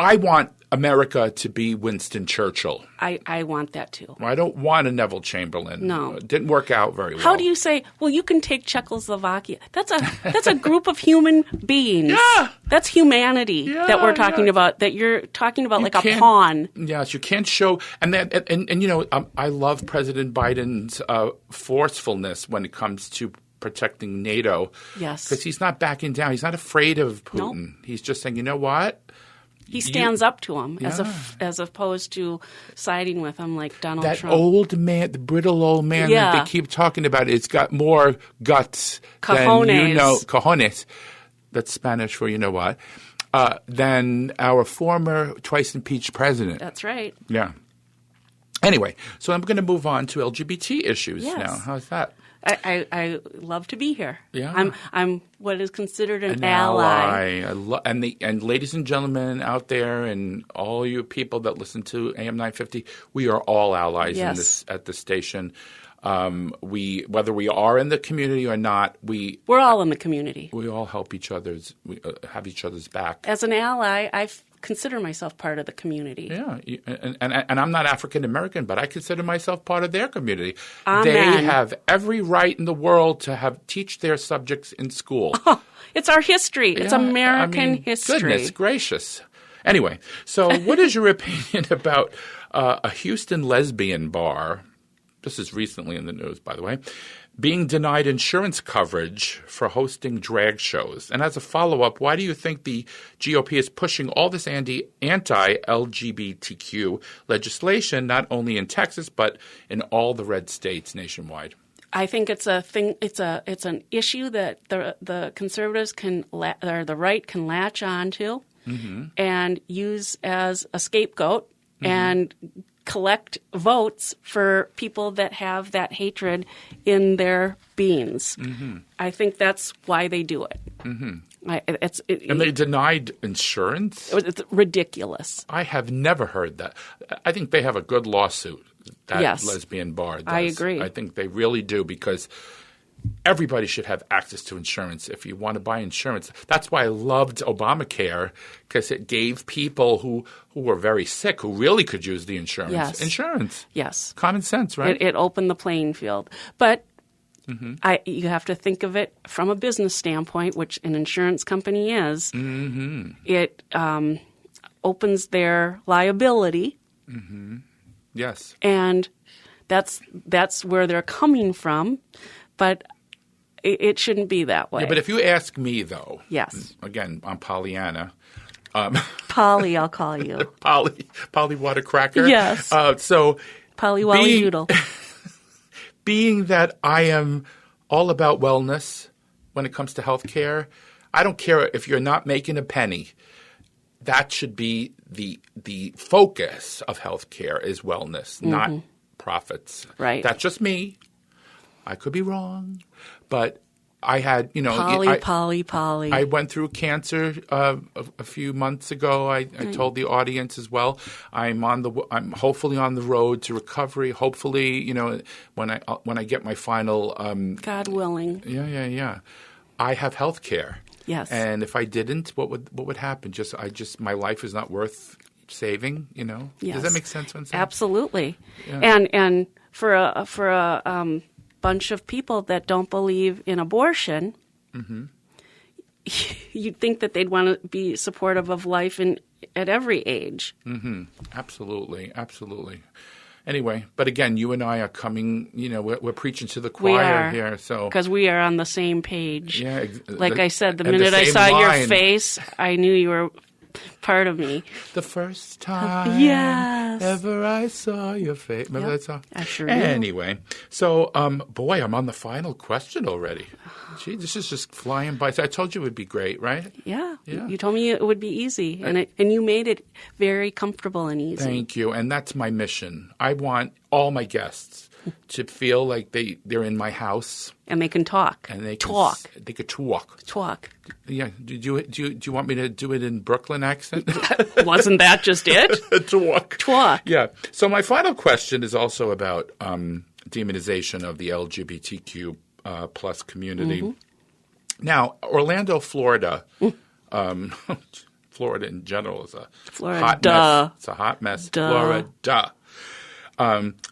I want America to be Winston Churchill. I want that too. I don't want a Neville Chamberlain. No. It didn't work out very well. How do you say, well, you can take Czechoslovakia? That's a group of human beings. Yeah. That's humanity that we're talking about, that you're talking about like a pawn. Yes, you can't show – and I love President Biden's forcefulness when it comes to protecting NATO. Yes. Because he's not backing down. He's not afraid of Putin. Nope. He's just saying, you know what? He stands up to him as opposed to siding with him like Donald Trump. That old man, the brittle old man that they keep talking about, it's got more guts cojones. than cojones. That's Spanish for you know what, than our former twice impeached president. That's right. Yeah. Anyway, so I'm going to move on to LGBT issues now. How's that? I love to be here. Yeah. I'm what is considered an ally. And ladies and gentlemen out there, and all you people that listen to AM 950, we are all allies in this at the station. Whether we are in the community or not, we're all in the community. We all help each other's. We have each other's back. As an ally, I consider myself part of the community. Yeah, and I'm not African American, but I consider myself part of their community. Amen. They have every right in the world to teach their subjects in school. Oh, it's our history. It's American history. Goodness gracious. Anyway, so what is your opinion about a Houston lesbian bar? This is recently in the news, by the way, being denied insurance coverage for hosting drag shows. And as a follow-up, why do you think the GOP is pushing all this anti-LGBTQ legislation, not only in Texas, but in all the red states nationwide? I think it's a thing. It's an issue that the conservatives or the right can latch onto and use as a scapegoat and collect votes for people that have that hatred in their beings. I think that's why they do it. And they denied insurance? It's ridiculous. I have never heard that. I think they have a good lawsuit, that lesbian bar does. I agree. I think they really do, because everybody should have access to insurance if you want to buy insurance. That's why I loved Obamacare, because it gave people who were very sick, who really could use the insurance. Insurance. Yes. Common sense, right? It opened the playing field. But you have to think of it from a business standpoint, which an insurance company is. It opens their liability. Yes. And that's where they're coming from. But it shouldn't be that way. Yeah, but if you ask me, though, yes. Again, I'm Pollyanna. Polly, I'll call you. Polly Watercracker. Yes. So Polly Wally Doodle. Being that I am all about wellness when it comes to health care, I don't care if you're not making a penny. That should be the focus of health care is wellness, not profits. Right. That's just me. I could be wrong, but I had, Polly. I went through cancer a few months ago. I told the audience as well. I'm hopefully on the road to recovery. Hopefully, when I get my final, God willing. Yeah. I have health care. Yes. And if I didn't, what would happen? My life is not worth saving. Yes. Does that make sense? What I'm saying? Absolutely. Yeah. And for a bunch of people that don't believe in abortion, you'd think that they'd want to be supportive of life at every age. Absolutely. Anyway, but again, you and I are coming, we're preaching to the choir here. So because we are on the same page. Yeah. Like I said, the minute I saw your face, I knew you were part of me. The first time ever I saw your face. Remember that song? I sure do. Anyway, so, boy, I'm on the final question already. Gee, this is just flying by. So I told you it would be great, right? Yeah. You told me it would be easy, and you made it very comfortable and easy. Thank you, and that's my mission. I want all my guests to feel like they're in my house. And they can talk. And they talk. They could talk. Talk. Yeah. Do you want me to do it in Brooklyn accent? Wasn't that just it? Talk. Talk. Yeah. So my final question is also about demonization of the LGBTQ plus community. Now, Orlando, Florida, Florida in general is a Florida. hot mess. It's a hot mess. Florida.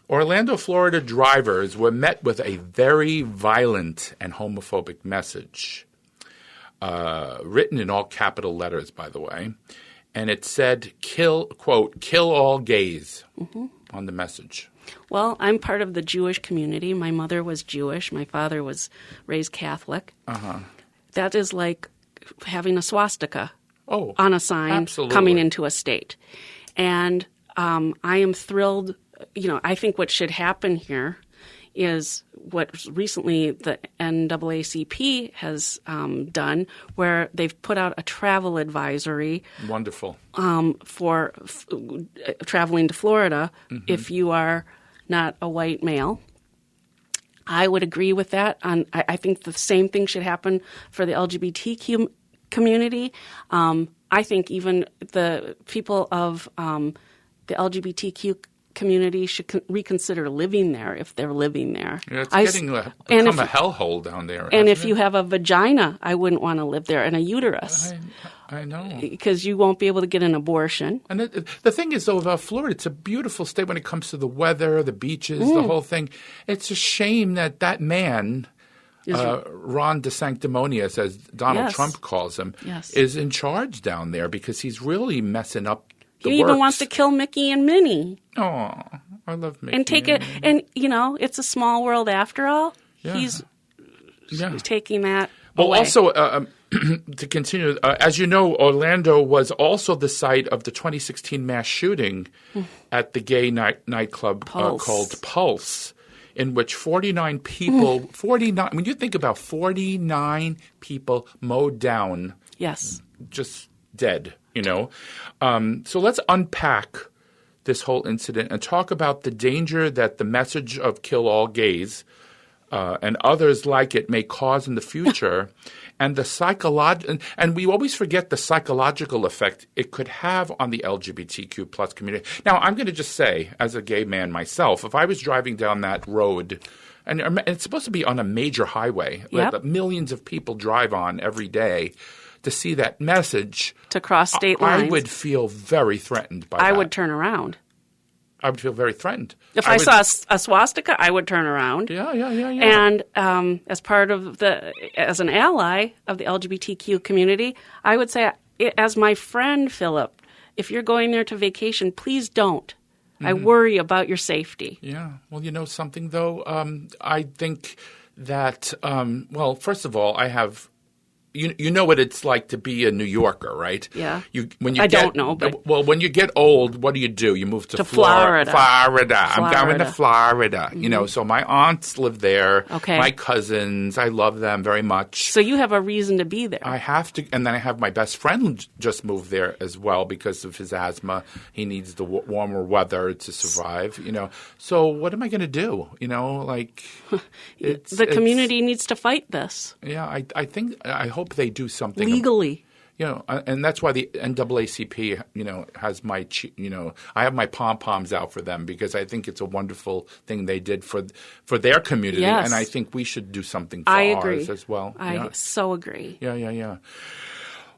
Orlando, Florida drivers were met with a very violent and homophobic message, written in all capital letters, by the way. And it said, quote, kill all gays on the message. Well, I'm part of the Jewish community. My mother was Jewish. My father was raised Catholic. That is like having a swastika on a sign coming into a state. And I am thrilled. I think what should happen here is what recently the NAACP has done, where they've put out a travel advisory. Wonderful. For traveling to Florida if you are not a white male. I would agree with that. I think the same thing should happen for the LGBTQ community. I think even the people of the LGBTQ community should reconsider living there if they're living there. Yeah, it's become a hellhole down there. And if you have a vagina, I wouldn't want to live there, and a uterus. I know. Because you won't be able to get an abortion. And the thing is, though, about Florida, it's a beautiful state when it comes to the weather, the beaches, the whole thing. It's a shame that man, Ron DeSanctimonious, as Donald Trump calls him, is in charge down there because he's really messing up He even wants to kill Mickey and Minnie. Oh, I love Mickey. And take it, and it's a small world after all. Yeah. He's taking that away. Also, to continue, as you know, Orlando was also the site of the 2016 mass shooting at the gay nightclub called Pulse, in which 49 people, when you think about 49 people mowed down. Yes. Just dead. So let's unpack this whole incident and talk about the danger that the message of kill all gays and others like it may cause in the future, and the and we always forget the psychological effect it could have on the LGBTQ plus community. Now, I'm going to just say, as a gay man myself, if I was driving down that road, and it's supposed to be on a major highway that millions of people drive on every day, to see that message to cross state lines, I would feel very threatened by that. I would turn around. I would feel very threatened. If I saw a swastika, I would turn around. Yeah. And as part of as an ally of the LGBTQ community, I would say, as my friend Philip, if you're going there to vacation, please don't. I worry about your safety. Yeah. Well, something though, I think that first of all, I have. You know what it's like to be a New Yorker, right? Yeah. I don't know. But when you get old, what do? You move to Florida. I'm going to Florida. So my aunts live there. Okay. My cousins, I love them very much. So you have a reason to be there. I have to. And then I have my best friend who just moved there as well because of his asthma. He needs the warmer weather to survive, So what am I going to do? The community needs to fight this. Yeah, I hope they do something legally. And that's why the NAACP, has my, I have my pom-poms out for them because I think it's a wonderful thing they did for their community. Yes. And I think we should do something for ours as well. I so agree. Yeah.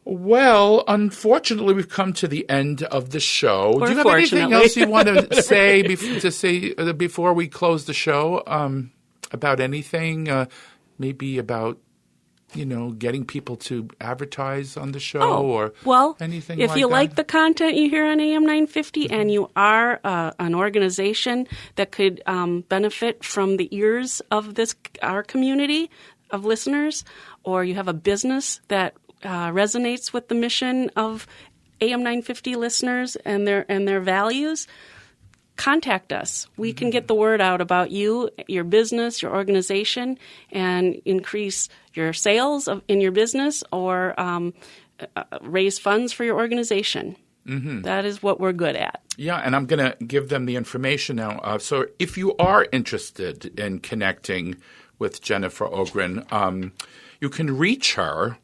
Well, unfortunately, we've come to the end of the show. Do you have anything else you want to say before we close the show about anything? Maybe about getting people to advertise on the show or anything like that? If you like the content you hear on AM 950 and you are an organization that could benefit from the ears of our community of listeners, or you have a business that resonates with the mission of AM 950 listeners and their values, contact us. We can get the word out about you, your business, your organization, and increase your sales in your business or raise funds for your organization. That is what we're good at. Yeah, and I'm going to give them the information now. So if you are interested in connecting with Jennifer Ogren, you can reach her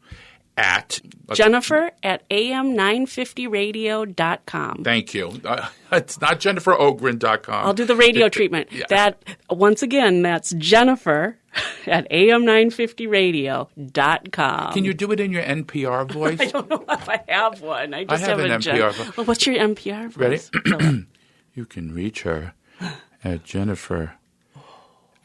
at Jennifer at am950radio.com. Thank you. It's not jenniferogren.com. I'll do the radio treatment. Yeah. That once again, that's Jennifer at am950radio.com. Can you do it in your NPR voice? I don't know if I have one. I just have an NPR voice. Well, what's your NPR voice? Ready? You can reach her at Jennifer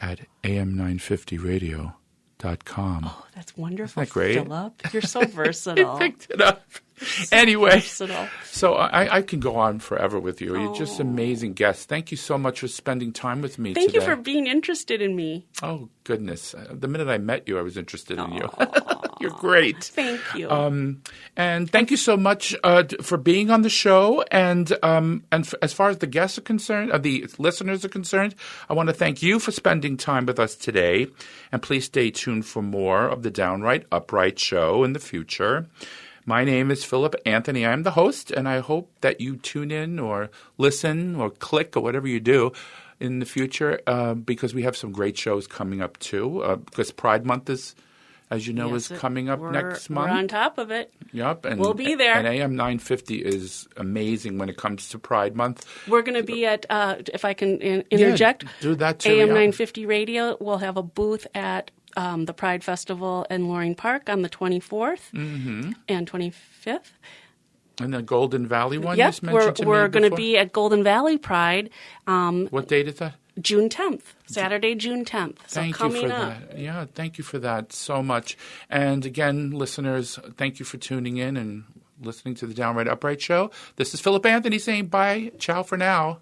at am950radio.com. Oh, that's wonderful. Isn't that great? Philip, you're so versatile. I picked it up. Anyway, versatile. So I can go on forever with you. You're just amazing guest. Thank you so much for spending time with me Thank today. you for being interested in me. Oh, goodness. The minute I met you, I was interested in you. You're great. Thank you. And thank you so much for being on the show. And as far as the guests are concerned, the listeners are concerned, I want to thank you for spending time with us today. And please stay tuned for more of the Downright Upright show in the future. My name is Philip Anthony. I'm the host, and I hope that you tune in or listen or click or whatever you do in the future because we have some great shows coming up too. Because Pride Month is, as you know, is coming up next month. We're on top of it. Yep. And we'll be there. And AM 950 is amazing when it comes to Pride Month. We're going to be at, if I can interject, do that too. AM 950 Radio will have a booth at the Pride Festival in Loring Park on the 24th and 25th. And the Golden Valley one yep, you mentioned to me we're going to before? be at Golden Valley Pride. What date is that? June 10th, Saturday, June 10th. So thank coming you for up. that. Yeah, thank you for that so much. And again, listeners, thank you for tuning in and listening to the Downright Upright show. This is Philip Anthony saying bye. Ciao for now.